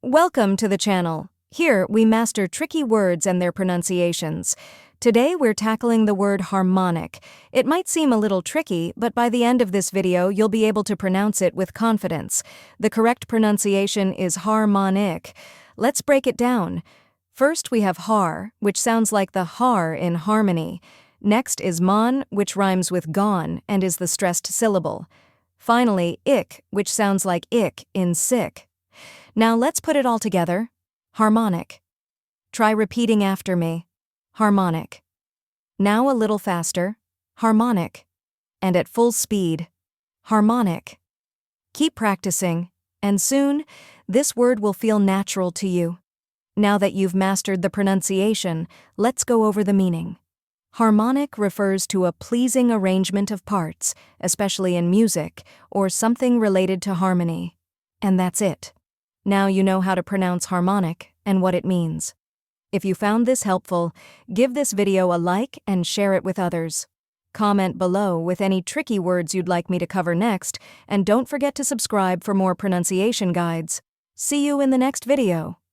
Welcome to the channel. Here, we master tricky words and their pronunciations. Today, we're tackling the word harmonic. It might seem a little tricky, but by the end of this video, you'll be able to pronounce it with confidence. The correct pronunciation is harmonic. Let's break it down. First, we have har, which sounds like the har in harmony. Next is mon, which rhymes with gone and is the stressed syllable. Finally, ik, which sounds like ick in sick. Now let's put it all together. Harmonic. Try repeating after me. Harmonic. Now a little faster. Harmonic. And at full speed. Harmonic. Keep practicing, and soon, this word will feel natural to you. Now that you've mastered the pronunciation, let's go over the meaning. Harmonic refers to a pleasing arrangement of parts, especially in music, or something related to harmony. And that's it. Now you know how to pronounce harmonic and what it means. If you found this helpful, give this video a like and share it with others. Comment below with any tricky words you'd like me to cover next, and don't forget to subscribe for more pronunciation guides. See you in the next video.